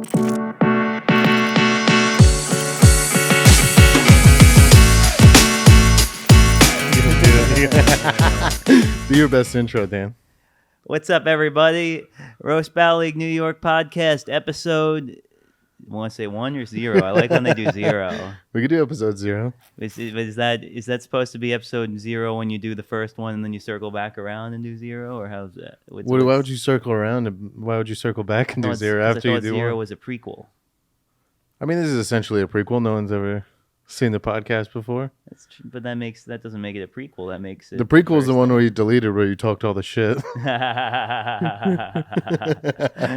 Do your best intro, Dan. What's up, everybody? Roast Battle League New York podcast episode. You want to say 1 or 0? I like when they do 0. We could do episode 0. Is that supposed to be episode 0 when you do the first one and then you circle back around and do 0, or how's that? Why would you circle around and why would you circle back and do 0 after you do 0 one? was a prequel. I mean, this is essentially a prequel. No one's ever seen the podcast before. But that doesn't make it a prequel. That makes it the prequel is the one where you deleted, where you talked all the shit.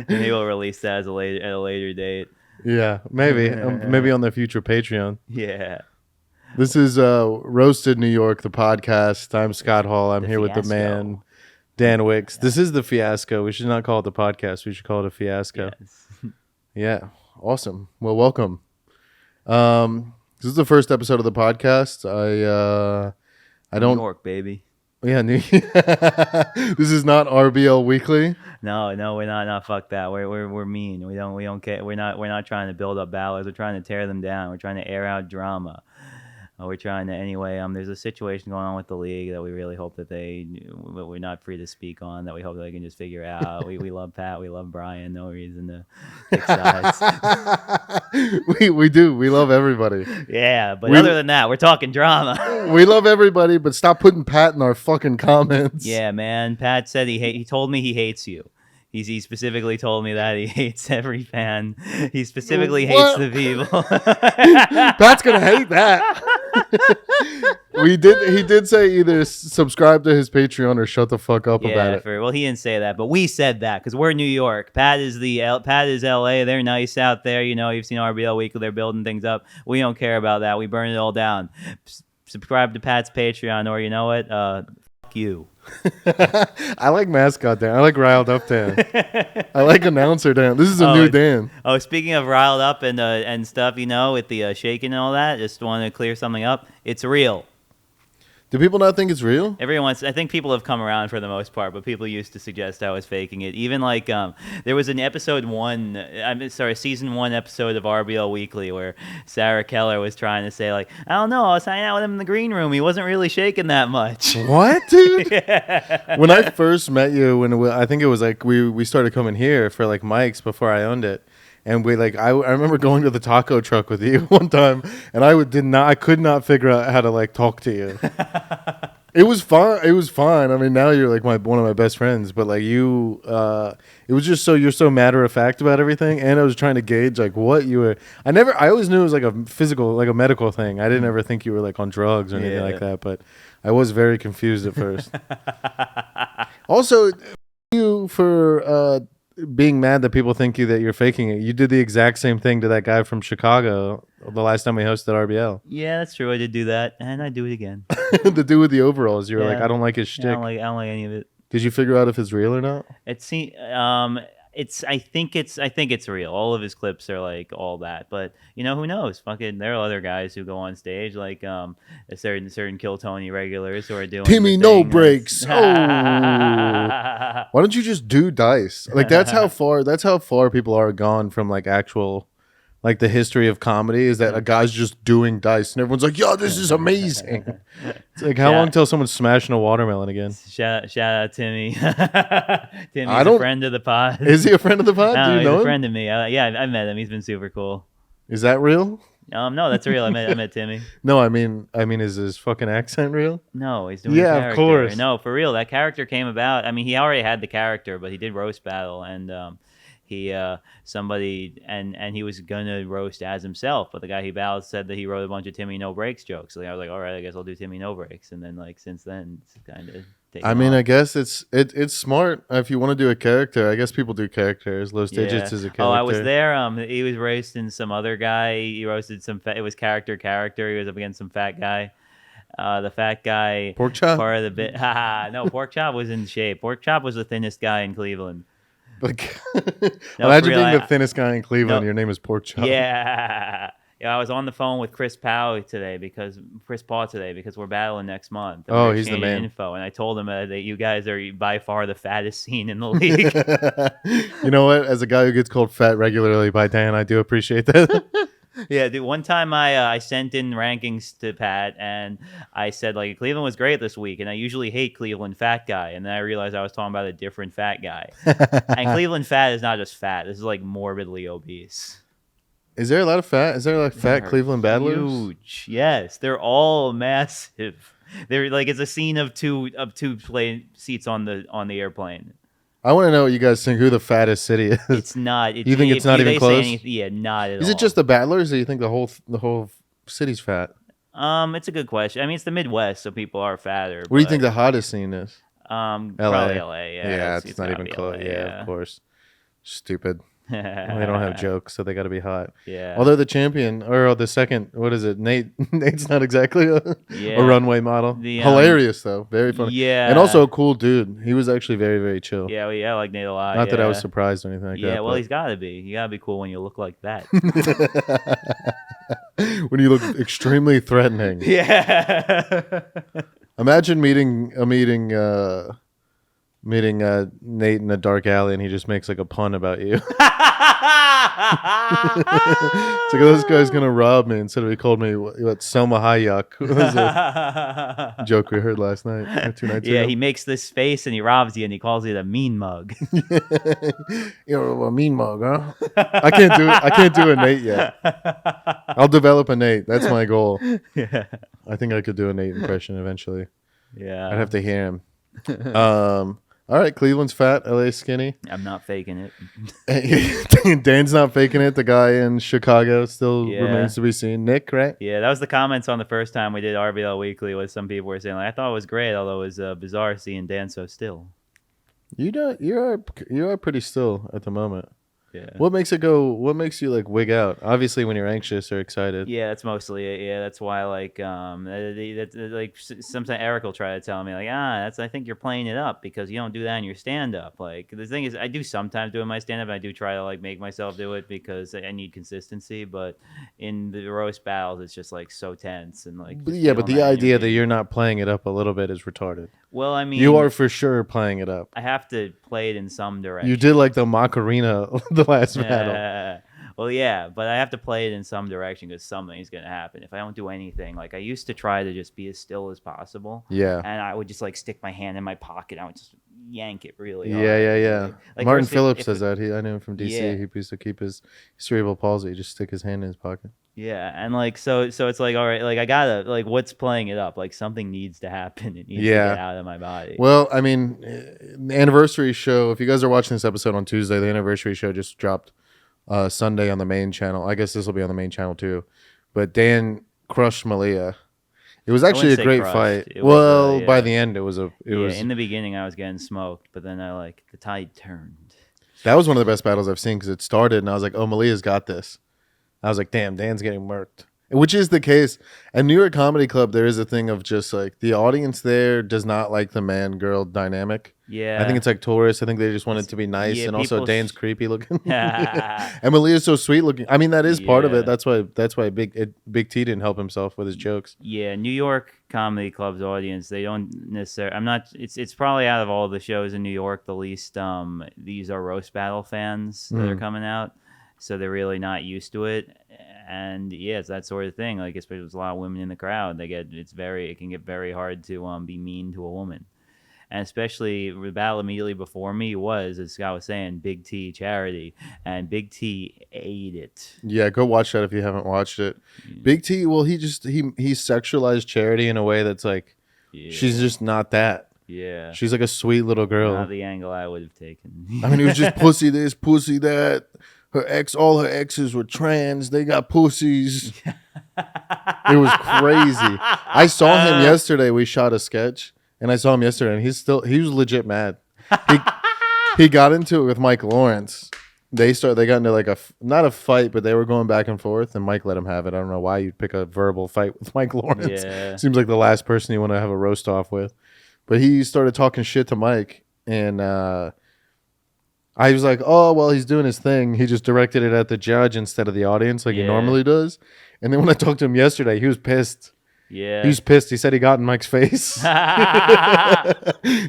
Maybe we'll release that at a later date. Yeah, maybe maybe on the future Patreon. Yeah. This is Roasted New York, the podcast. I'm Scott Hall. I'm here with the man, Dan Wickes. Yeah. This is the fiasco. We should not call it the podcast. We should call it a fiasco. Yes. Yeah. Awesome. Well, welcome. This is the first episode of the podcast. I don't. New York, baby. Yeah. This is not RBL Weekly. No, we're not. No, fuck that. We're mean. We don't care. We're not trying to build up battles. We're trying to tear them down. We're trying to air out drama. We're trying to anyway. There's a situation going on with the league that we really hope that we're not free to speak on. That we hope that they can just figure out. We love Pat. We love Brian. No reason to pick sides. we do. We love everybody. Yeah, but other than that, we're talking drama. We love everybody, but stop putting Pat in our fucking comments. Yeah, man. Pat said he told me he hates you. He specifically told me that he hates every fan. He specifically hates the people. Pat's gonna hate that. He did say either subscribe to his Patreon or shut the fuck up about it. Well, he didn't say that, but we said that because we're New York. Pat is LA. They're nice out there. You know, you've seen RBL Weekly. They're building things up. We don't care about that. We burn it all down. Subscribe to Pat's Patreon, or you know what? Fuck you. I like mascot Dan. I like riled up Dan. I like announcer Dan. This is a new Dan. Oh, speaking of riled up and stuff, you know, with the shaking and all that, just want to clear something up. It's real. Do people not think it's real? I think people have come around for the most part, but people used to suggest I was faking it. Even like there was an season 1 episode of RBL Weekly where Sarah Keller was trying to say like, I don't know, I was hanging out with him in the green room. He wasn't really shaking that much. What, dude? Yeah. When I first met you, I think it was like we started coming here for like mics before I owned it. And I remember going to the taco truck with you one time, and I could not figure out how to like talk to you. It was fun. It was fine. I mean, now you're like one of my best friends, but like you, it was just you're so matter of fact about everything. And I was trying to gauge like what you were. I always knew it was like a physical, like a medical thing. I didn't ever think you were like on drugs or anything like that. But I was very confused at first. Also, you for being mad that people think that you're faking it. You did the exact same thing to that guy from Chicago the last time we hosted RBL. Yeah, that's true. I did do that, and I do it again. The dude with the overalls. You were like, I don't like his shtick. I don't like any of it. Did you figure out if it's real or not? I think it's real. All of his clips are like all that, but you know, who knows? Fucking, there are other guys who go on stage like a certain Kill Tony regulars who are doing Timmy No Breaks. Oh, why don't you just do dice? Like that's how far people are gone from like actual. Like the history of comedy is that a guy's just doing dice and everyone's like, yo, this is amazing. It's like, how long till someone's smashing a watermelon again? Shout out Timmy. Timmy's a friend of the pod. Is he a friend of the pod? Do you know he's him? A friend of me. I met him. He's been super cool. Is that real? No, that's real. I met Timmy. No, I mean, is his fucking accent real? No, he's doing a character. Of course. No, for real. That character came about. I mean, he already had the character, but he did roast battle, and he was gonna roast as himself, but the guy he battled said that he wrote a bunch of Timmy No Breaks jokes. So I was like, all right, I guess I'll do Timmy No Breaks. And then like since then, it's kind of. I mean, I guess it's smart if you want to do a character. I guess people do characters. Los Digits is a character. Oh, I was there. He was roasting some other guy. He roasted some. It was character. He was up against some fat guy. The fat guy. Pork Chop. Part of the bit. No, Pork Chop was in shape. Pork Chop was the thinnest guy in Cleveland. Like, imagine being the thinnest guy in Cleveland. Your name is Pork Chop. Yeah. Yeah, I was on the phone with Chris Paul today because we're battling next month. And Oh, we're he's the exchanging man. info, and I told him that you guys are by far the fattest scene in the league. You know what? As a guy who gets called fat regularly by Dan, I do appreciate that. Yeah, dude. One time I sent in rankings to Pat, and I said like Cleveland was great this week, and I usually hate Cleveland fat guy, and then I realized I was talking about a different fat guy. And Cleveland fat is not just fat; this is like morbidly obese. Is there a lot of fat? Is there like fat They're Cleveland battlers? huge. Yes, they're all massive. They're like it's a scene of two plane seats on the airplane. I want to know what you guys think. Who the fattest city is? It's not. You think it's not even close? Yeah, not at all. Is it just the battlers, or you think the whole city's fat? It's a good question. I mean, it's the Midwest, so people are fatter. What do you think the hottest scene is? Probably LA. Yeah, it's not gotta even be close. LA, Yeah, of course. Stupid. They don't have jokes, so they got to be hot. Yeah. Although the champion or the second, what is it? Nate's not exactly a runway model. Hilarious though, very funny. Yeah, and also a cool dude. He was actually very, very chill. Yeah, I like Nate a lot. Not that I was surprised or anything like that. Yeah, well, he's got to be. You got to be cool when you look like that. When you look extremely threatening. Yeah. Imagine meeting Nate in a dark alley, and he just makes like a pun about you. It's like, this guy's gonna rob me. Instead of he called me what Selma Hayek. It was a joke we heard last night, 2 nights ago. He makes this face and he robs you, and he calls you the mean mug. You're a mean mug, huh? I can't do a Nate yet. I'll develop a Nate. That's my goal. Yeah. I think I could do a Nate impression eventually. Yeah. I'd have to hear him. All right, Cleveland's fat, LA's skinny. I'm not faking it. Dan's not faking it. The guy in Chicago still remains to be seen. Nick, right? Yeah, that was the comments on the first time we did RBL Weekly. Was some people were saying like, I thought it was great, although it was bizarre seeing Dan so still. You are pretty still at the moment. Yeah. What makes you like wig out? Obviously, when you're anxious or excited. Yeah, that's mostly it. Yeah, that's why like sometimes Eric will try to tell me like I think you're playing it up because you don't do that in your stand up. Like the thing is, I do sometimes do in my stand up. I do try to like make myself do it because I need consistency. But in the roast battles, it's just like so tense and like. But the idea that you're not playing it up a little bit is retarded. Well, I mean, you are for sure playing it up. I have to play it in some direction. You did like the Macarena the last battle. Well, yeah, but I have to play it in some direction because something's going to happen. If I don't do anything, like I used to try to just be as still as possible. Yeah. And I would just like stick my hand in my pocket. I would just yank it really hard. Yeah. Like Martin Phillips says that. I knew him from DC. Yeah. He used to keep his cerebral palsy. Just stick his hand in his pocket. Yeah, and like so it's like all right, like I gotta like what's playing it up? Like something needs to happen. It needs to get out of my body. Well, I mean, the anniversary show. If you guys are watching this episode on Tuesday, the anniversary show just dropped Sunday on the main channel. I guess this will be on the main channel too. But Dan crushed Malia. It was actually a great fight. By the end, it was. In the beginning, I was getting smoked, but then the tide turned. That was one of the best battles I've seen because it started, and I was like, "Oh, Malia's got this." I was like, damn, Dan's getting murked. Which is the case. At New York Comedy Club, there is a thing of just like the audience there does not like the man-girl dynamic. Yeah. I think it's like tourists. I think they just want it to be nice. And also Dan's creepy looking. Yeah. And Malia's so sweet looking. I mean, that is part of it. That's why Big T didn't help himself with his jokes. Yeah, New York Comedy Club's audience, they don't necessarily it's probably out of all the shows in New York the least these are roast battle fans that are coming out. So they're really not used to it, and it's that sort of thing. Like especially there's a lot of women in the crowd, it can get very hard to be mean to a woman, and especially the battle immediately before me was, as Scott was saying, Big T Charity, and Big T ate it. Yeah, go watch that if you haven't watched it. Big T, well, he sexualized Charity in a way that's like, she's just not that. Yeah, she's like a sweet little girl. Not the angle I would have taken. I mean, it was just pussy this, pussy that. All her exes were trans. They got pussies. It was crazy. I saw him yesterday. We shot a sketch, and I saw him yesterday, and he was legit mad. He got into it with Mike Lawrence. They got into like not a fight, but they were going back and forth, and Mike let him have it. I don't know why you'd pick a verbal fight with Mike Lawrence. Yeah. Seems like the last person you want to have a roast off with. But he started talking shit to Mike, and I was like, oh, well, he's doing his thing. He just directed it at the judge instead of the audience like he normally does. And then when I talked to him yesterday, he was pissed. Yeah. He was pissed. He said he got in Mike's face. he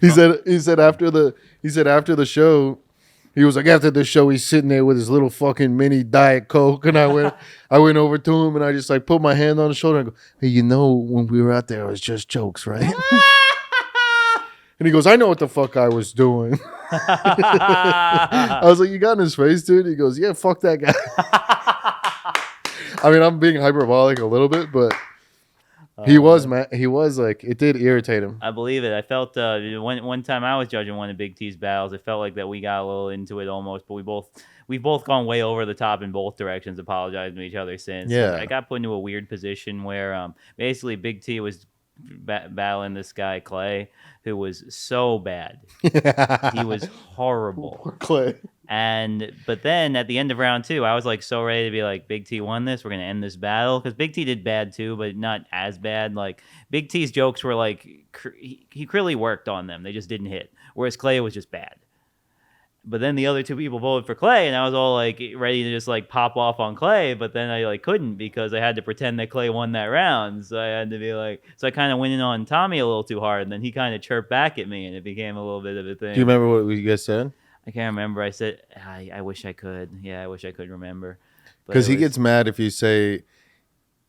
said after the show, he was like, after the show, he's sitting there with his little fucking mini Diet Coke. And I went over to him and I just like put my hand on his shoulder and go, hey, when we were out there, it was just jokes, right? And he goes, I know what the fuck I was doing. I was like, you got in his face, dude? He goes, yeah, fuck that guy. I mean, I'm being hyperbolic a little bit, but he was like, it did irritate him. I believe it. I felt one time I was judging one of Big T's battles, it felt like that we got a little into it almost, but we've both gone way over the top in both directions, apologizing to each other since. Yeah. I got put into a weird position where basically Big T was battling this guy Clay, who was so bad. He was horrible. Poor Clay. But then at the end of round 2, I was like so ready to be like, Big T won this. We're gonna end this battle because Big T did bad too, but not as bad. Like Big T's jokes were like he really worked on them. They just didn't hit. Whereas Clay was just bad. But then the other 2 people voted for Clay, and I was all like ready to just like pop off on Clay, but then I like couldn't because I had to pretend that Clay won that round. So I had to be like, so I kind of went in on Tommy a little too hard, and then he kind of chirped back at me, and it became a little bit of a thing. Do you remember what you guys said? I can't remember. I said, I wish I could. Yeah, I wish I could remember. Because he gets mad if you say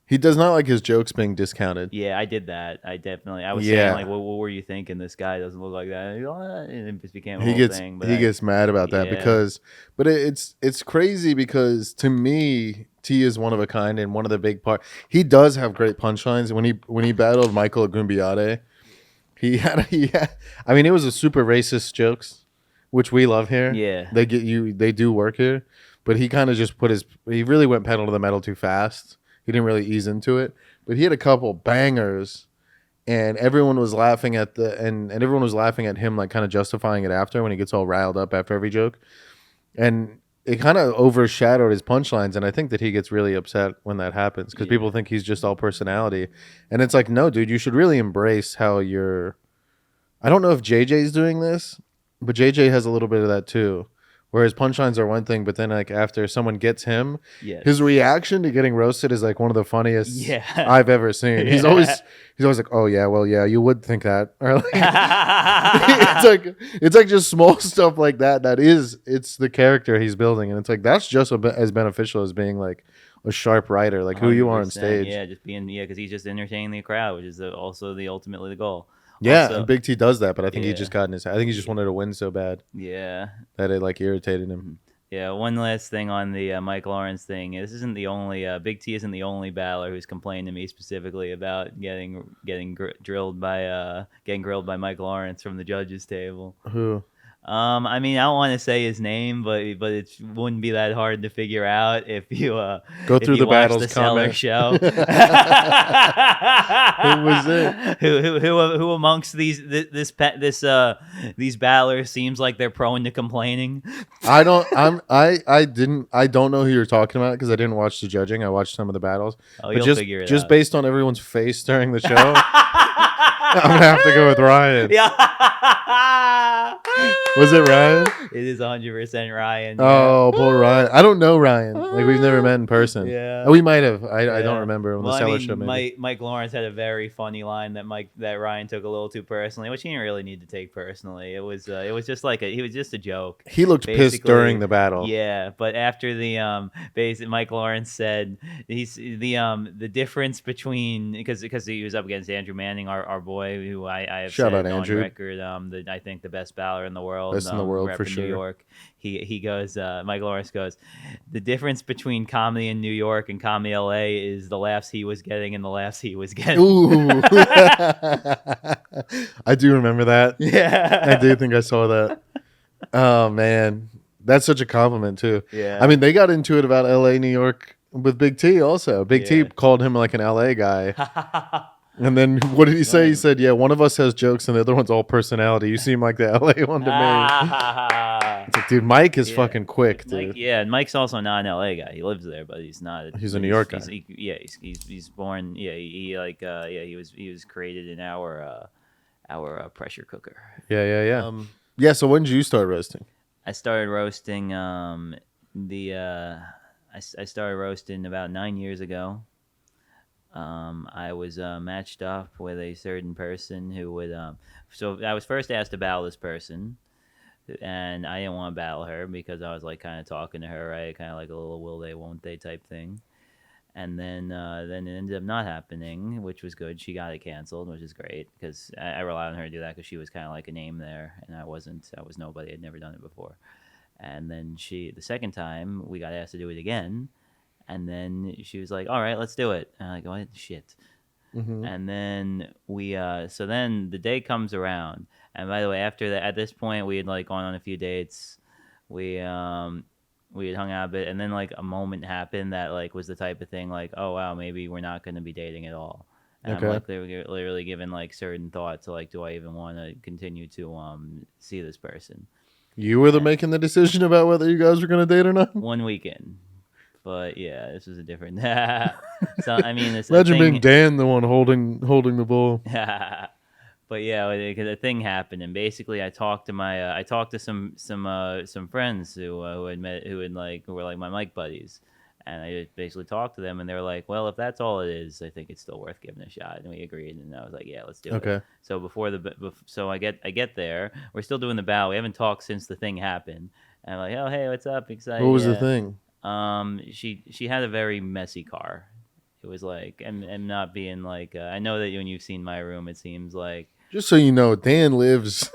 he does not like his jokes being discounted. Yeah, I did that. I was saying like, what were you thinking? This guy doesn't look like that. And it just became a whole thing. But he gets mad about that because, but it's crazy because to me, T is one of a kind and one of the big part. He does have great punchlines. When he battled Michael Agumbiade, he had. I mean, it was a super racist jokes, which we love here. Yeah, they do work here, but he kind of just he really went pedal to the metal too fast. He didn't really ease into it, but he had a couple bangers, and everyone was laughing at and everyone was laughing at him, like kind of justifying it after when he gets all riled up after every joke, and it kind of overshadowed his punchlines. And I think that he gets really upset when that happens because people think he's just all personality, and it's like, no, dude, you should really embrace how you're. I don't know if JJ's doing this, but JJ has a little bit of that too. Where his punchlines are one thing, but then like after someone gets him, his reaction to getting roasted is like one of the funniest I've ever seen. He's always like, "Oh yeah, well yeah, you would think that." Or like, it's like just small stuff like that. It's the character he's building, and it's like that's just as beneficial as being like a sharp writer, like who you are on stage. Yeah, just being because he's just entertaining the crowd, which is also ultimately the goal. Yeah, Also, and Big T does that, but I think he just got in his. I think he just wanted to win so bad. Yeah, that it like irritated him. Yeah, one last thing on the Mike Lawrence thing. This isn't the only Big T isn't the only battler who's complained to me specifically about getting grilled by Mike Lawrence from the judges table. Who? I mean, I don't want to say his name, but it wouldn't be that hard to figure out if you go through the battles. The Cellar show. Who was it? Who amongst these battlers seems like they're prone to complaining? I don't know who you're talking about because I didn't watch the judging. I watched some of the battles. Oh, you'll figure it out. Just based on everyone's face during the show, I'm gonna have to go with Ryan. Yeah. Was it Ryan? It is 100% Ryan. Oh, poor Ryan. I don't know Ryan. Like we've never met in person. Yeah. We might have. I don't remember on the Cellar show. Maybe. Mike Lawrence had a very funny line that Ryan took a little too personally, which he didn't really need to take personally. It was just like he was just a joke. He looked pissed during the battle. Yeah, but after the Mike Lawrence said he's the difference between because he was up against Andrew Manning, our boy, who I have Shout said out on Andrew. record, I think the best battler in the world. Best in the world for sure. New York. He goes. Mike Lawrence goes. The difference between comedy in New York and comedy LA is the laughs he was getting and the laughs he was getting. Ooh. I do remember that. Yeah, I do think I saw that. Oh man, that's such a compliment too. Yeah, I mean they got into it about LA, New York with Big T also. Big T called him like an LA guy. And then what did he say? He said, yeah, one of us has jokes and the other one's all personality. You seem like the LA one to me. It's like, dude, Mike is fucking quick, dude. Mike, and Mike's also not an LA guy. He lives there, but he's not. He's a New York guy. He's born. Yeah, he was created in our pressure cooker. Yeah. So when did you start roasting? I started roasting the I started roasting about 9 years ago. I was matched up with a certain person who would. So I was first asked to battle this person, and I didn't want to battle her because I was like kind of talking to her, right? Kind of like a little will they, won't they type thing. And then it ended up not happening, which was good. She got it canceled, which is great because I relied on her to do that because she was kind of like a name there, and I wasn't. I was nobody. I'd never done it before. And then the second time, we got asked to do it again, and then she was like, "All right, let's do it." And I'm like, "What? Shit." Mm-hmm. And then so then the day comes around, and by the way, after that, at this point, we had like gone on a few dates. We we had hung out a bit, and then like a moment happened that like was the type of thing like, oh wow, maybe we're not going to be dating at all. And I'm Okay. like literally given like certain thought to like, do I even want to continue to see this person? You were the And making the decision about whether you guys were gonna date or not. one weekend, but yeah, this was a different. So I mean, this Imagine being thing. Dan, the one holding the bull. But yeah, because a thing happened, and basically, I talked to some friends who had met who were like my mic buddies, and I just basically talked to them, and they were like, "Well, if that's all it is, I think it's still worth giving a shot." And we agreed, and I was like, "Yeah, let's do it." Okay. So so I get there, we're still doing the battle. We haven't talked since the thing happened, and I'm like, "Oh, hey, what's up? Excited?" What was the Yeah. thing? She had a very messy car. It was like, and not being like, I know that when you've seen my room, it seems like. Just so you know, Dan lives.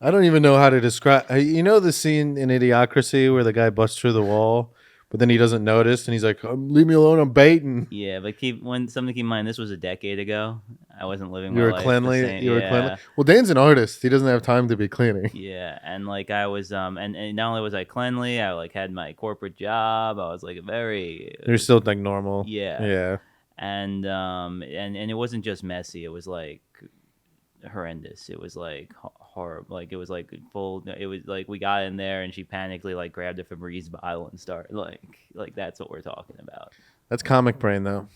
I don't even know how to describe. You know the scene in Idiocracy where the guy busts through the wall, but then he doesn't notice, and he's like, "Leave me alone, I'm baiting." Yeah, but something to keep in mind. This was a decade ago. I wasn't living You my were life the cleanly. same. You were cleanly. Yeah, Well, Dan's an artist. He doesn't have time to be cleaning. yeah, and like I was, and not only was I cleanly, I like had my corporate job. I was like very, You're still like normal. yeah, Yeah. and it wasn't just messy. It was like horrendous. It was like horrible. Like it was like full. It was like we got in there and she panically like grabbed a Febreze bottle and started like that's what we're talking about. That's comic brain, though.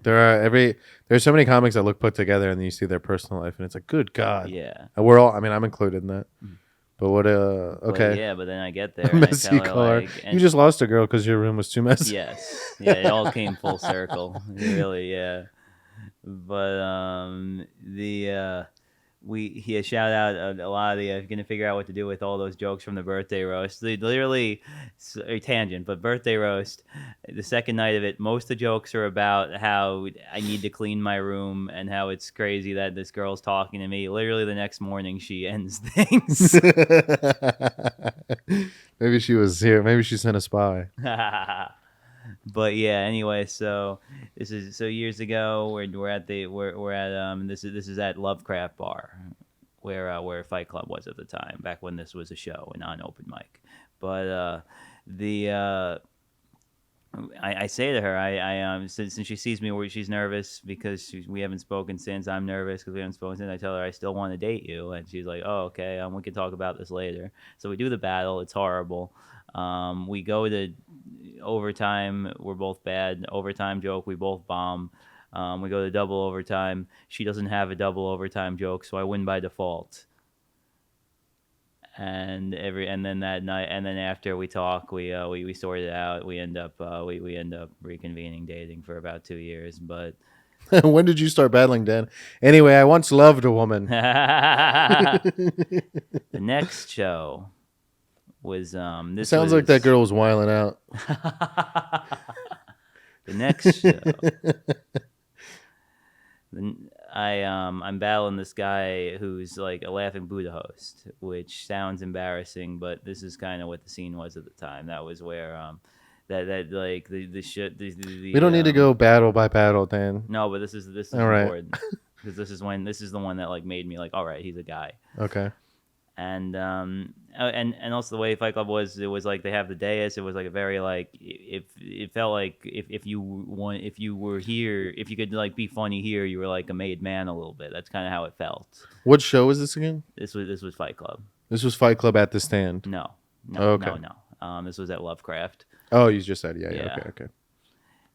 There's so many comics that look put together, and then you see their personal life, and it's like, good God. Yeah. And we're all. I mean, I'm included in that. But what? But Okay. yeah, but then I get there and I Messy tell her car. like, You just lost a girl because your room was too messy. yes, yeah, it all came full circle. Really, yeah. But he shout out a lot of the gonna figure out what to do with all those jokes from the birthday roast. They literally a tangent, but birthday roast. The second night of it, most of the jokes are about how I need to clean my room and how it's crazy that this girl's talking to me. Literally the next morning, she ends things. Maybe she was here. Maybe she sent a spy. But yeah, anyway, so years ago we're at this is at Lovecraft Bar, where Fight Club was at the time, back when this was a show and not an open mic. But I say to her, since she sees me where she's nervous because we haven't spoken since. I'm nervous because we haven't spoken since. I tell her I still want to date you, and she's like, "Oh, okay. We can talk about this later." So we do the battle. It's horrible. We go to overtime. We're both bad. Overtime joke. We both bomb. We go to double overtime. She doesn't have a double overtime joke, so I win by default. And then that night, and then after we talk, we sort it out. We end up reconvening dating for about 2 years. But When did you start battling, Dan? Anyway, I once loved a woman. the next show was It sounds like that girl was wiling out. The next show. I'm battling this guy who's like a Laughing Buddha host, which sounds embarrassing, but this is kind of what the scene was at the time. That was where that like the shit. The We don't need to go battle by battle, Dan. No, but this is All right. important because this is the one that like made me like, all right, he's a guy. Okay. And also the way Fight Club was, it was like they have the dais. It was like a very like it felt like if you were here, if you could like be funny here, you were like a made man a little bit. That's kind of how it felt. What show was this again? This was Fight Club. This was Fight Club at the Stand. No, Okay. no. This was at Lovecraft. Oh, you just said yeah. Yeah. Okay.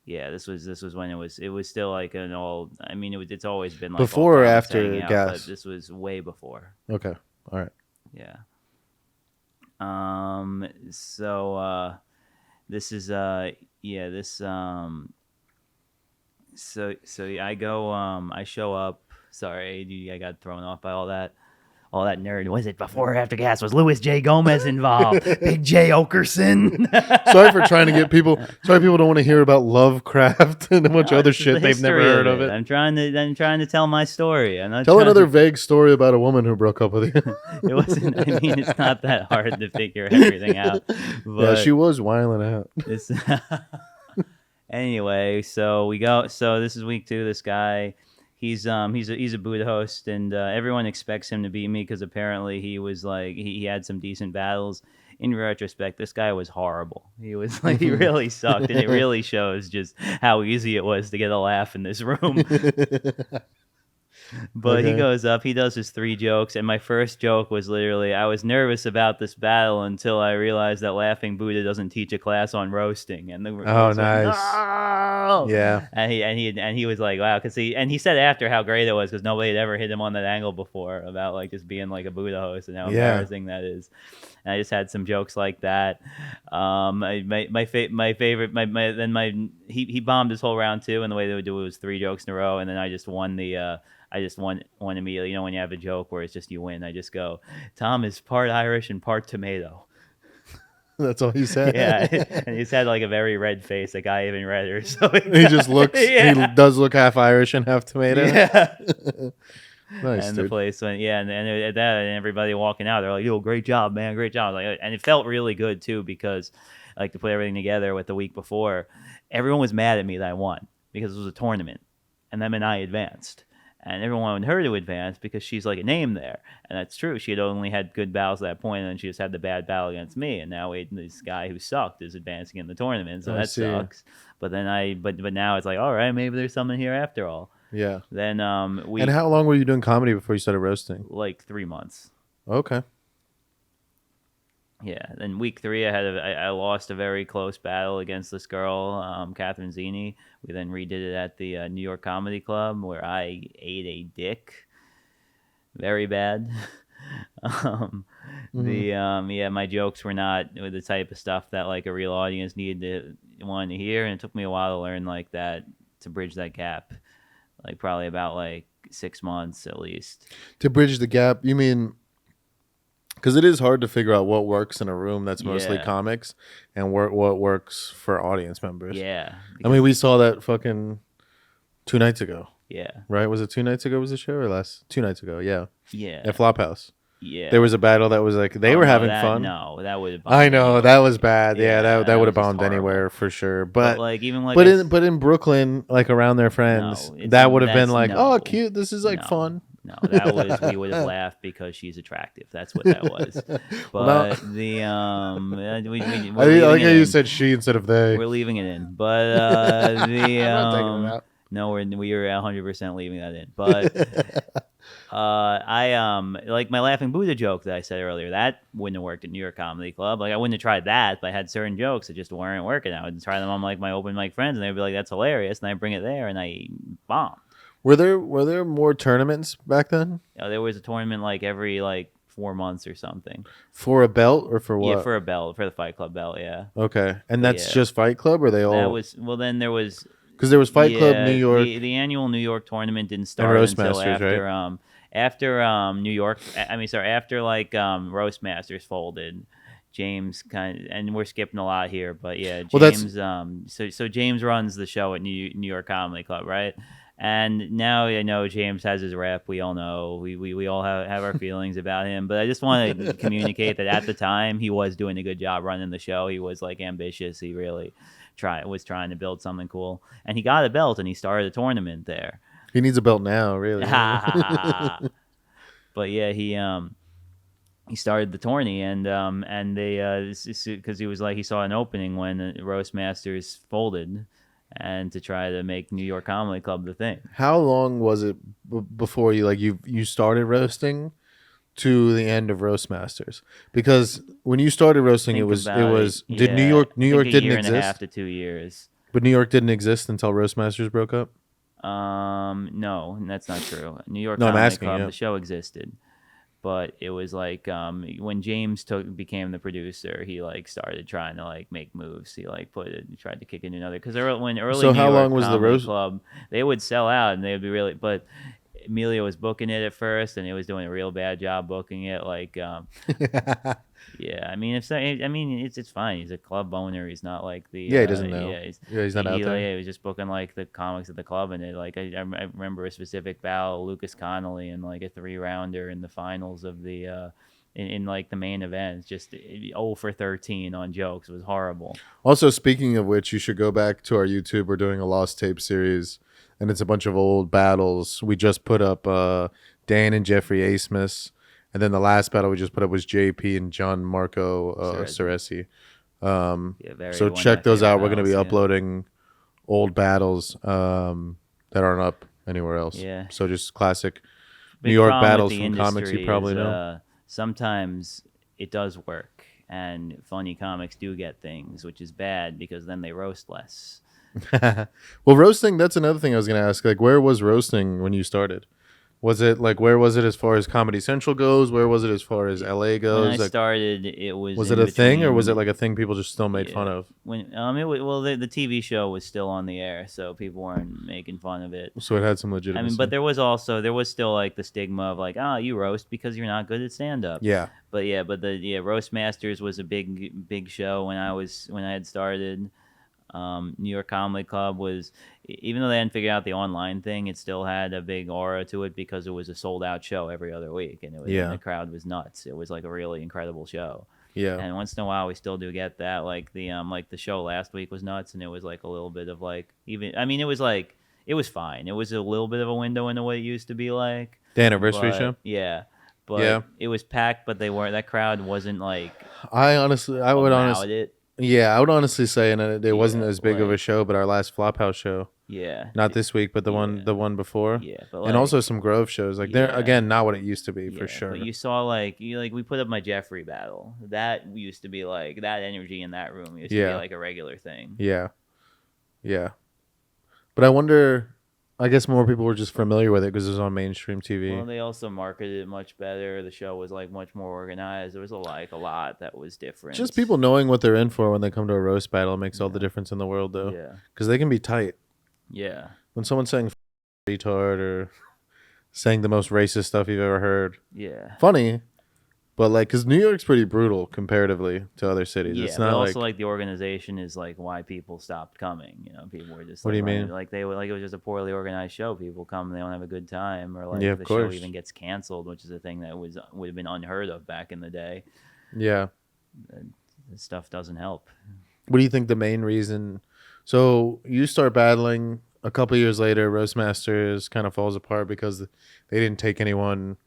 Yeah, this was when it was still like an old. I mean, it's always been like Before or all comics after hanging out, Gas? but this was way before. Okay. All right. Yeah. So this is yeah this so yeah, I go I show up. Sorry, I got thrown off by all that nerd. Was it before or after gas? Was Louis J. Gomez involved? Big J. Okerson? Sorry for trying to get people. Sorry, people don't want to hear about Lovecraft and a bunch of other It's just the shit they've never history heard of it. I'm trying to tell my story. I'm not Tell trying another vague story about a woman who broke up with you. It wasn't. I mean, it's not that hard to figure everything out. But Yeah, she was whiling out. It's anyway, so we go. So this is week 2. This guy, he's a Buddha host, and everyone expects him to beat me because apparently he was like he had some decent battles. In retrospect, this guy was horrible. He was like he really sucked, and it really shows just how easy it was to get a laugh in this room. But he goes up, he does his 3 jokes, and my first joke was literally, I was nervous about this battle until I realized that Laughing Buddha doesn't teach a class on roasting. And the nice. No! Yeah. And he was like, wow, he said after how great it was because nobody had ever hit him on that angle before about like just being like a Buddha host and how embarrassing that is. And I just had some jokes like that. He bombed his whole round 2, and the way they would do it was 3 jokes in a row, and then I just won one immediately. You know, when you have a joke where it's just you win, I just go, Tom is part Irish and part tomato. That's all he said. Yeah, and he just had like a very red face. The guy even redder. So he just looks. Yeah. He does look half Irish and half tomato. Yeah. Nice, and dude. the place went, and at that, and everybody walking out, they're like, "Yo, great job, man, great job!" Like, and it felt really good too because, like, to put everything together with the week before, everyone was mad at me that I won because it was a tournament, and then I advanced, and everyone wanted her to advance because she's like a name there, and that's true. She had only had good battles at that point, and then she just had the bad battle against me, and now this guy who sucked is advancing in the tournament, so that sucks. But then but now it's like, all right, maybe there's something here after all. Yeah. Then And how long were you doing comedy before you started roasting? Like 3 months. Okay. Yeah. Then week 3, I lost a very close battle against this girl, Catherine Zini. We then redid it at the New York Comedy Club where I ate a dick. Very bad. My jokes were not the type of stuff that like a real audience wanted to hear, and it took me a while to learn like that, to bridge that gap. Like probably about like 6 months at least. To bridge the gap, you mean? Because it is hard to figure out what works in a room that's mostly comics and what works for audience members. Yeah. I mean, we saw that fucking 2 nights ago. Yeah. Right? Was it 2 nights ago was the show or last? 2 nights ago, yeah. Yeah. At Flophouse. Yeah. There was a battle that was like, they were having fun. No, that would have I know, anywhere. That was bad. Yeah, that would have bombed anywhere for sure. But like even like but in Brooklyn, like around their friends, that would have been like, oh, cute, this is like fun. No, that was we would have laughed because she's attractive. That's what that was. But I like how you said she instead of they. We're leaving it in. But I'm not taking it out. No, we are 100% leaving that in. But I like my Laughing Buddha joke that I said earlier, that wouldn't have worked at New York Comedy Club. Like I wouldn't have tried that, but I had certain jokes that just weren't working. I would try them on like my open mic friends, and they'd be like, "That's hilarious," and I bring it there, and I bombed. Were there more tournaments back then? Yeah, there was a tournament like every 4 months or something. For a belt or for what? Yeah, for a belt, for the Fight Club belt. Yeah. Okay, and that's just Fight Club, or they all? That was then there was. Because there was Fight Club New York. The annual New York tournament didn't start until after right? After New York. After Roast Masters folded. James and we're skipping a lot here, but yeah, James. So James runs the show at New York Comedy Club, right? And now I know James has his rep. We all know. We all have our feelings about him. But I just want to communicate that at the time he was doing a good job running the show. He was ambitious. He really was trying to build something cool, and he got a belt, and he started a tournament there. He needs a belt now, really. But yeah, he started the tourney, and they because he was he saw an opening when Roast Masters folded, and to try to make New York Comedy Club the thing. How long was it before you started roasting to the end of Roast Masters? Because when you started roasting, New York didn't exist? A year and a half to 2 years. But New York didn't exist until Roast Masters broke up? No, that's not true. New York Comedy Club, the show existed. But it was like when James became the producer, he like started trying to like make moves. He like tried to kick in another because early So New how long York was the Comedy roast? Club, they would sell out and they would be really. But Emilio was booking it at first, and he was doing a real bad job booking it. Like, yeah, I mean, it's fine. He's a club owner. He's not like the Yeah, he doesn't know. yeah, He's not out there. he was just booking like the comics at the club, and it like I remember a specific battle, Lucas Connolly, in like a 3-rounder in the finals of the in like the main event, just 0 for 13 on jokes. It was horrible. Also, speaking of which, you should go back to our YouTube. We're doing a lost tape series, and it's a bunch of old battles. We just put up Dan and Jeffrey A. Smith, and then the last battle we just put up was JP and John Marco Ceresi. Yeah, So one of check my those favorite out. We're going to be battles, yeah. uploading old battles that aren't up anywhere else. Yeah. So just classic Big New York problem with battles the from comics you industry probably is, know. Sometimes it does work, and funny comics do get things, which is bad because then they roast less. Well, roasting, that's another thing I was going to ask. Like, where was roasting when you started? Was it like, where was it as far as Comedy Central goes? Where was it as far as LA goes? When I Like, started, it was. was in it a thing, or between- was it like a thing people just still made fun of? When it was, well, the TV show was still on the air, so people weren't making fun of it. So it had some I legitimacy. mean, but there was still like the stigma of like, you roast because you're not good at stand up. Yeah. But the Roast Masters was a big show when I had started. New York Comedy Club was, even though they hadn't figured out the online thing, it still had a big aura to it because it was a sold out show every other week, and and the crowd was nuts. It was like a really incredible show. Yeah. And once in a while we still do get that, like the show last week was nuts, and it was like a little bit of like, even, I mean, it was fine. It was a little bit of a window into what it used to be like. The anniversary show? Yeah. But it was packed, but that crowd wasn't like I would honestly, it. yeah, I would honestly say, and it wasn't as big of a like- show, but our last Flophouse show, Yeah. not this week, but the one before, Yeah, but and also some Grove shows. Like they're Yeah. again not what it used to be for sure. But you saw we put up my Jeffrey battle. That used to be like, that energy in that room used to be like a regular thing. Yeah, yeah. But I wonder. I guess more people were just familiar with it because it was on mainstream TV. Well, they also marketed it much better. The show was like much more organized. There was a lot that was different. Just people knowing what they're in for when they come to a roast battle makes all the difference in the world, though. Yeah. Because they can be tight. Yeah. When someone's saying retard or saying the most racist stuff you've ever heard, Yeah. funny, but like, because New York's pretty brutal comparatively to other cities. Yeah, It's but not also like like the organization is like why people stopped coming. You know, people were just. What like, do you mean? Like they were like, it was just a poorly organized show. People come, they don't have a good time, or like Yeah, of the course. show even gets canceled, which is a thing that would have been unheard of back in the day. yeah. This stuff doesn't help. What do you think the main reason? So you start battling. A couple years later, Roast Masters kind of falls apart because they didn't take anyone,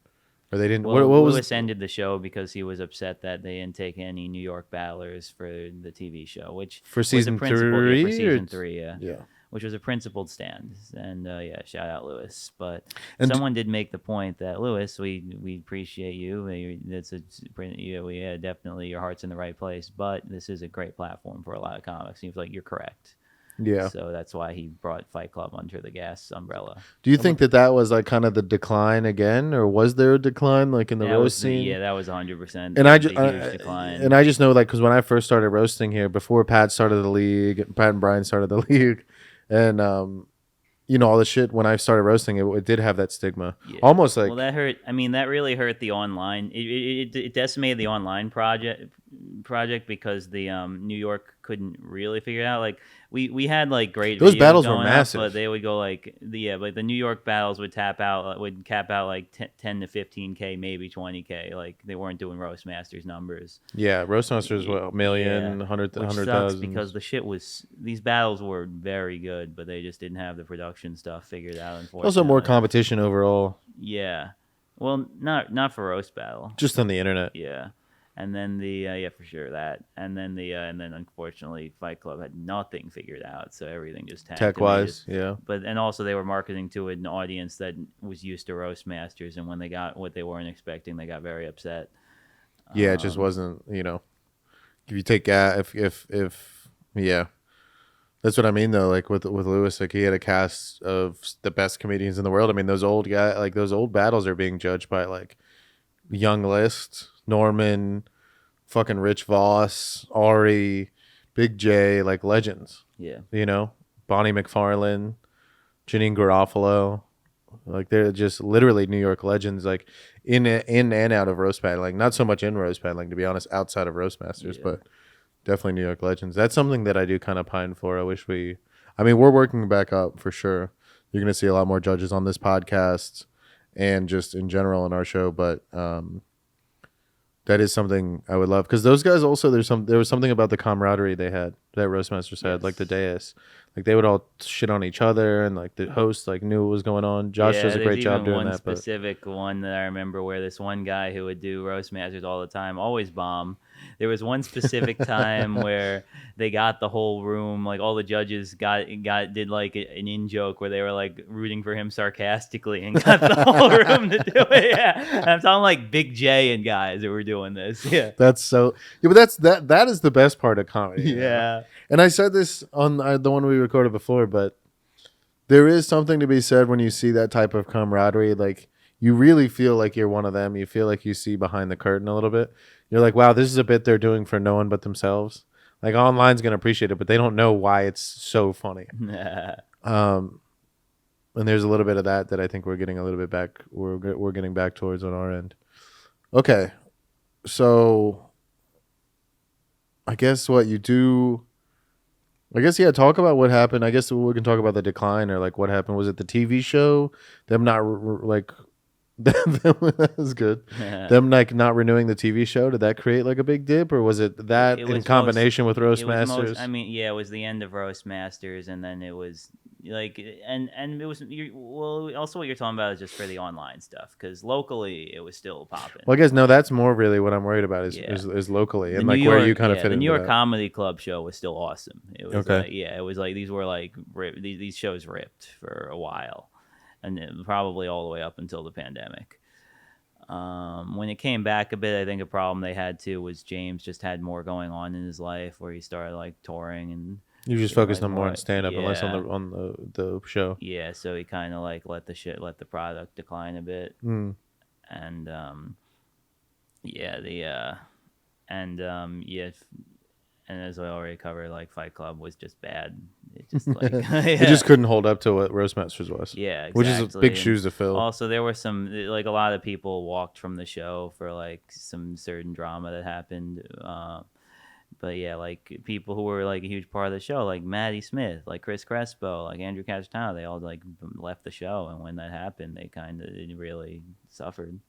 or they didn't. Well, what Lewis was? ended the show because he was upset that they didn't take any New York battlers for the TV show, which For was a season principled- three, for season or- 3, yeah. Yeah. Which was a principled stand, and shout out Lewis. But And someone did make the point that Lewis, we appreciate you. Definitely your heart's in the right place. But this is a great platform for a lot of comics. Seems like you're correct. Yeah. So that's why he brought Fight Club under the gas umbrella. Do you think that was like kind of the decline again, or was there a decline like in the roast scene? Yeah, that was 100%. And I huge just decline. and I just know like because when I first started roasting here, before Pat started the league, Pat and Brian started the league, and all the shit when I started roasting it did have that stigma, almost like well, that hurt. I mean, that really hurt the online. It decimated the online project because the New York couldn't really figure it out. Like we had like great Those videos battles were going up, massive. but they would go like but the New York battles would cap out like 10 to 15K, maybe 20K. Like they weren't doing Roast Masters numbers. yeah, Roast Masters Yeah. million, Which 100,000 because these battles were very good, but they just didn't have the production stuff figured out. Unfortunately, also more competition overall, Yeah, well, not for roast battle. just on the internet. Yeah, and then for sure that, and then unfortunately Fight Club had nothing figured out, so everything just tanked. Tech wise, yeah. And also they were marketing to an audience that was used to Roast Masters, and when they got what they weren't expecting, they got very upset. Yeah, it just wasn't, if you take if yeah. That's what I mean though, like with Lewis, like he had a cast of the best comedians in the world. I mean, those old battles are being judged by like Young List, Norman, fucking Rich Voss, Ari, Big J, like legends. Yeah. You know, Bonnie McFarlane, Janine Garofalo, like they're just literally New York legends, like in and out of roast battling. Not so much in roast battling, to be honest, outside of Roastmasters, Yeah. but definitely New York legends. That's something that I do kind of pine for. I mean, we're working back up for sure. You're going to see a lot more judges on this podcast and just in general in our show, but that is something I would love, because those guys also, there was something about the camaraderie they had, that Roastmasters had, like the dais, like they would all shit on each other, and like the host like knew what was going on. Josh does a great job doing that. One specific one that I remember where this one guy who would do Roastmasters all the time always bomb. There was one specific time where they got the whole room, like all the judges did like an in joke where they were like rooting for him sarcastically and got the whole room to do it. Yeah, I'm talking like Big J and guys that were doing this. Yeah, That's so. Yeah, but that is the best part of comedy. You know? yeah. And I said this on the one we recorded before, but there is something to be said when you see that type of camaraderie. Like, you really feel like you're one of them. You feel like you see behind the curtain a little bit. You're like, wow, this is a bit they're doing for no one but themselves. Like, online's going to appreciate it, but they don't know why it's so funny. And there's a little bit of that I think we're getting a little bit back. We're getting back towards on our end. Okay. So I guess what you do, yeah, talk about what happened. I guess we can talk about the decline, or like what happened. Was it the TV show? Them not like that was good. Them like not renewing the TV show, did that create like a big dip, or was it that in combination with Roastmasters? I mean, yeah, it was the end of Roastmasters, and then it was like, and it was well. Also, what you're talking about is just for the online stuff, because locally it was still popping. Well, I guess no, that's more really what I'm worried about is locally, and like where you kind of fit into the New York that. Comedy Club show was still awesome. It was Okay. like, it was like these were like these shows ripped for a while, and probably all the way up until the pandemic. When it came back a bit, I think a problem they had too was James just had more going on in his life, where he started like touring, and You just focused on more on stand up and less yeah. on the show. Yeah, so he kind of like let the product decline a bit, Mm. and and as I already covered, like Fight Club was just bad. It just like It just couldn't hold up to what Roastmasters was. Yeah, exactly. Which is big shoes to fill. Also, there were some, like, a lot of people walked from the show for like some certain drama that happened. But yeah, like people who were like a huge part of the show, like Maddie Smith, like Chris Crespo, like Andrew Castano, they all like left the show, and when that happened, they kind of really suffered.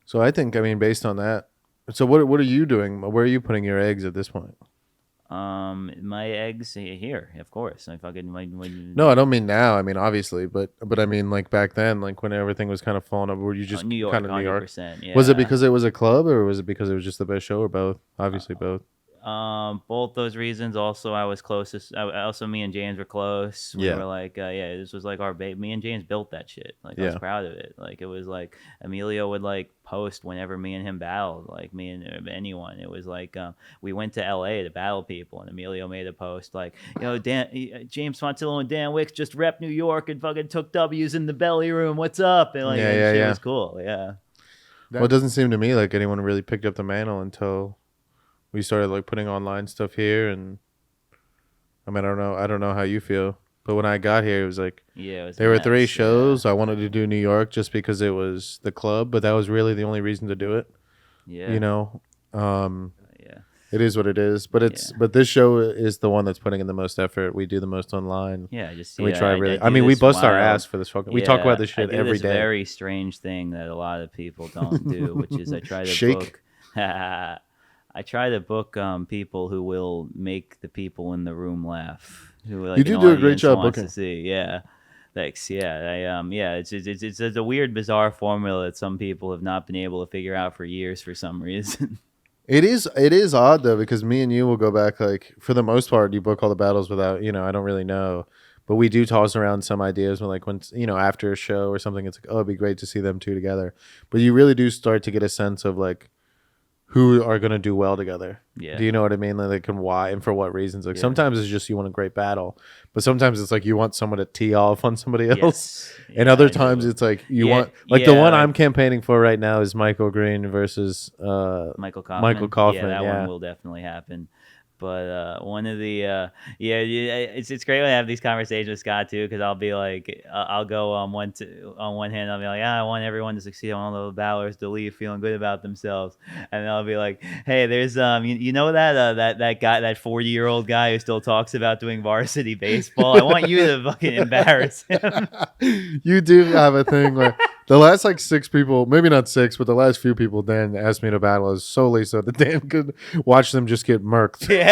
So I think, I mean, based on that, so what are you doing? Where are you putting your eggs at this point? My eggs here, of course. I fucking No, I don't mean now. I mean obviously, but I mean like back then, like when everything was kind of falling up. Were you just New York, kind of New York? 100%, yeah. Was it because it was a club, or was it because it was just the best show, or both? Obviously both. Both those reasons. Also, I was closest. Also, me and James were close. We were like, this was like our baby. Me and James built that shit. Like, I was proud of it. Like, it was like Emilio would like post whenever me and him battled. Like, me and anyone. It was like we went to LA to battle people, and Emilio made a post like, James Fontillo and Dan Wickes just rep New York and fucking took W's in the belly room. What's up? And like, shit was cool. Yeah. Well, it doesn't seem to me like anyone really picked up the mantle until we started like putting online stuff here. And I mean, I don't know how you feel, but when I got here, it was like, there were 3 shows. I wanted to do New York just because it was the club, but that was really the only reason to do it. Yeah. You know, it is what it is, but but this show is the one that's putting in the most effort. We do the most online. Yeah. Just, we try really, I mean, we bust our ass for this fucking, we talk about this shit every day. Very strange thing that a lot of people don't do, which is I try to shake. I try to book people who will make the people in the room laugh. Who, like, you do a great job booking. To see. Yeah, thanks. Yeah, it's a weird, bizarre formula that some people have not been able to figure out for years for some reason. It is odd though, because me and you will go back, like for the most part, you book all the battles without, I don't really know, but we do toss around some ideas when after a show or something, it's like, oh, it'd be great to see them two together. But you really do start to get a sense of like who are going to do well together. Yeah. Do you know what I mean? Like, they can why and for what reasons. Like, Yeah. sometimes it's just you want a great battle, but sometimes it's like you want someone to tee off on somebody else. Yes. And Yeah, other I times do. it's like you Yeah, want, like the yeah, one like- I'm campaigning for right now is Michael Green versus Michael Kaufman. Michael Kaufman. Yeah, that yeah. one will definitely happen. But one of the it's great when I have these conversations with Scott too, because I'll be like I'll go on one hand I'll be like, I want everyone to succeed, I want all the battlers to leave feeling good about themselves, and then I'll be like, hey, there's you know that guy, that 40-year-old guy who still talks about doing varsity baseball, I want you to fucking embarrass him. You do have a thing where the last like 6 people, maybe not 6, but the last few people Dan asked me to battle is solely so that Dan could watch them just get murked. Yeah.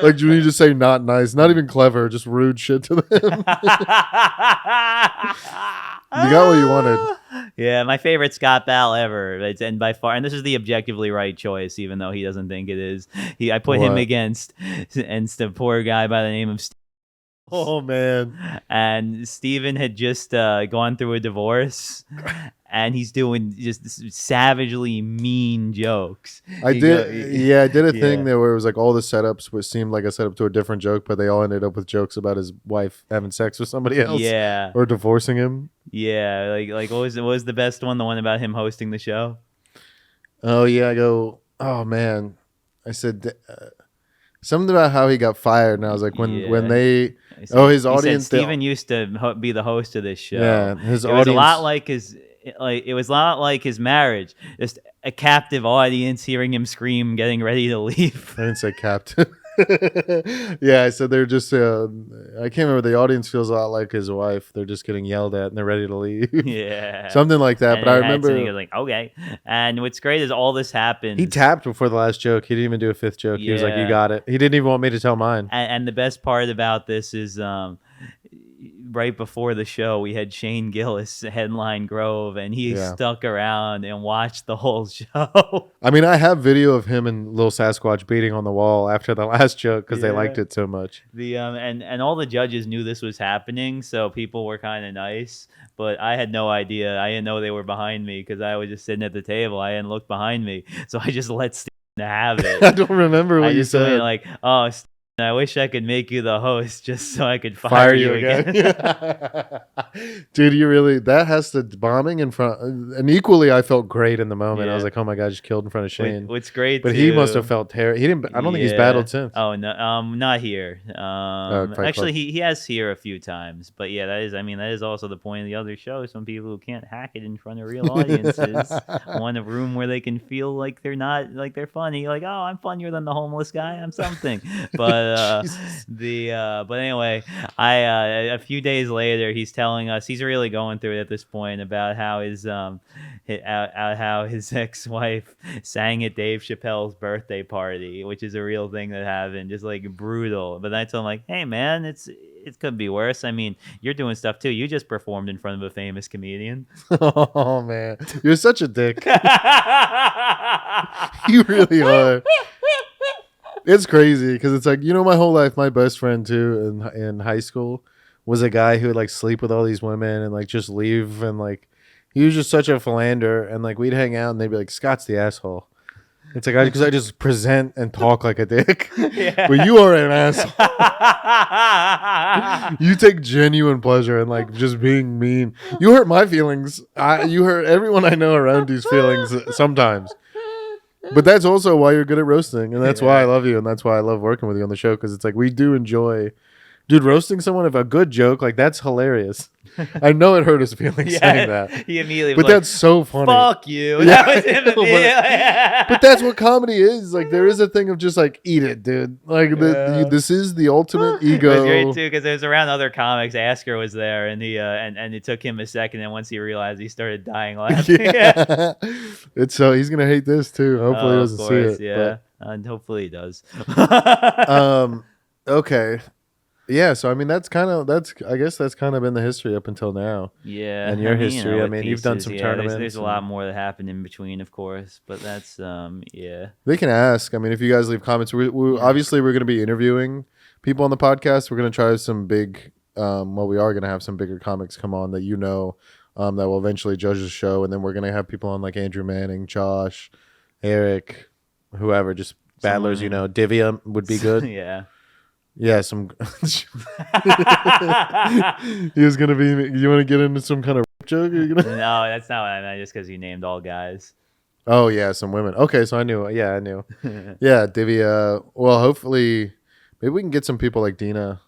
Like, you need to say not nice, not even clever, just rude shit to them. You got what you wanted. Yeah, my favorite Scott Ball ever, and by far, and this is the objectively right choice, even though he doesn't think it is. I put him What? against the poor guy by the name of Oh man. and Steven had just gone through a divorce, and he's doing just savagely mean jokes. I He did go- I did a thing yeah. there where it was like all the setups which seemed like a setup to a different joke, but they all ended up with jokes about his wife having sex with somebody else. Yeah, Or divorcing him. yeah. Like what was the best one? The one about him hosting the show. Oh yeah, I go, oh man. I said something about how he got fired, and I was like, when Yeah. they He said- Oh, his he audience, said they- Steven used to be the host of this show. yeah, his It was audience a lot like it was a lot like his marriage. Just a captive audience hearing him scream, getting ready to leave. I didn't say captain. Yeah, I said they're just I can't remember, the audience feels a lot like his wife. They're just getting yelled at and they're ready to leave. Yeah. Something like that. And But I it had something, he remember was like, okay. And what's great is all this happens. he tapped before the last joke. He didn't even do a 5th joke. He was like, Yeah. you got it. He didn't even want me to tell mine. And the best part about this is right before the show, we had Shane Gillis headline Grove, and he Yeah. stuck around and watched the whole show. I mean, I have video of him and Lil Sasquatch beating on the wall after the last joke because they Yeah. liked it so much. The and all the judges knew this was happening, so people were kind of nice. But I had no idea. I didn't know they were behind me because I was just sitting at the table. I didn't look behind me, so I just let Steven have it. I don't remember what I you just went said. like, oh, Steven, I wish I could make you the host just so I could fire you again. Dude, you really, that has to, bombing in front, and equally I felt great in the moment. I was Yeah. like, oh my god, just killed in front of Shane. What's great, But he must have felt terrible. He didn't, I don't think he's Yeah. battled since. Oh no, not here. Fight Actually, Club. he has here a few times, but yeah, that is also the point of the other show. Some people who can't hack it in front of real audiences want a room where they can feel like they're not, like they're funny, like, oh, I'm funnier than the homeless guy, I'm something. But Jesus. but anyway, a few days later, he's telling us he's really going through it at this point about how his how his ex-wife sang at Dave Chappelle's birthday party, which is a real thing that happened, just like brutal. But I told him, like, hey man, it could be worse. I mean, you're doing stuff too. You just performed in front of a famous comedian. Oh man, you're such a dick. You really are. It's crazy because it's like, my whole life, my best friend too in high school was a guy who would like sleep with all these women and like just leave, and like he was just such a philanderer, and like we'd hang out and they'd be like, Scott's the asshole. It's like, because I just present and talk like a dick. Yeah. But you are an asshole. You take genuine pleasure in like just being mean. You hurt my feelings. You hurt everyone I know around you's feelings sometimes. But that's also why you're good at roasting, and that's why I love you, and that's why I love working with you on the show, because it's like we do enjoy, dude, roasting someone of a good joke, like that's hilarious. I know it hurt his feelings saying that, He immediately but was that's so funny. like, fuck you. Yeah, That was him. I know, but that's what comedy is. Like there is a thing of just like, eat it, dude. Like this is the ultimate ego. It was great too because it was around other comics. Asker was there, and he and it took him a second, and once he realized, he started dying laughing. Yeah. It's so he's gonna hate this too. Hopefully he doesn't see it. Yeah, and hopefully he does. But, okay. Yeah, so I mean I guess that's kind of been the history up until now. Yeah, And your you history, know, I with mean, you've done pieces, some yeah, tournaments There's a and- lot more that happened in between, of course, but that's yeah. They can ask. I mean, if you guys leave comments, obviously we're going to be interviewing people on the podcast. We're going to try some big, we are going to have some bigger comics come on that that will eventually judge the show, and then we're gonna have people on like Andrew Manning, Josh, Eric, whoever, just battlers. You know, Divya would be good. Yeah. Yeah, some. He was gonna be. You want to get into some kind of joke? Or you gonna... No, that's not what I meant. Just because you named all guys. Oh yeah, some women. Okay, so I knew. Yeah, I knew. Yeah, Divya. Well, hopefully, maybe we can get some people like Dina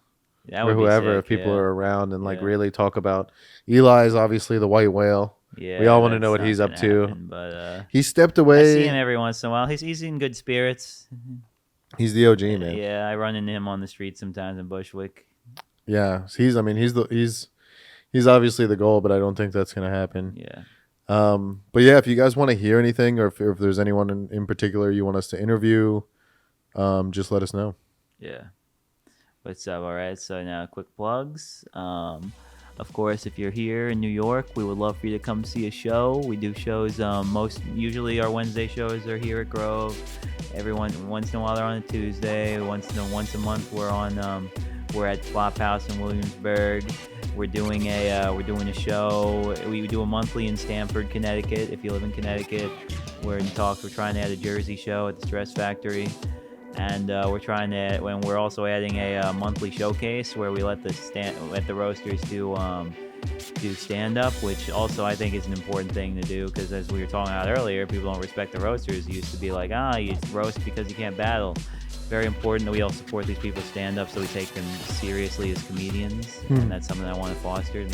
That or would be whoever sick, if people yeah. are around and like Yeah. really talk about. Eli's obviously the white whale. Yeah, We all want to know that's what he's not up gonna to. happen, but He stepped I away. see him every once in a while. He's in good spirits. He's the OG man. Yeah, I run into him on the street sometimes in Bushwick. Yeah, he's. I mean, he's obviously the goal, but I don't think that's gonna happen. Yeah. But yeah, if you guys want to hear anything, or if there's anyone in particular you want us to interview, just let us know. Yeah. What's up? All right. So now quick plugs. Of course, if you're here in New York, we would love for you to come see a show. We do shows. Usually our Wednesday shows are here at Grove. Once in a while they're on a Tuesday. Once a month we're at Flophouse in Williamsburg. We're doing a show. We do a monthly in Stamford, Connecticut. If you live in Connecticut, we're in talks. We're trying to add a Jersey show at the Stress Factory. And we're also adding a monthly showcase where we let the roasters do stand up, which also I think is an important thing to do, because as we were talking about earlier, people don't respect the roasters. You used to be like, you roast because you can't battle. It's very important that we all support these people's stand up, so we take them seriously as comedians, and that's something I want to foster.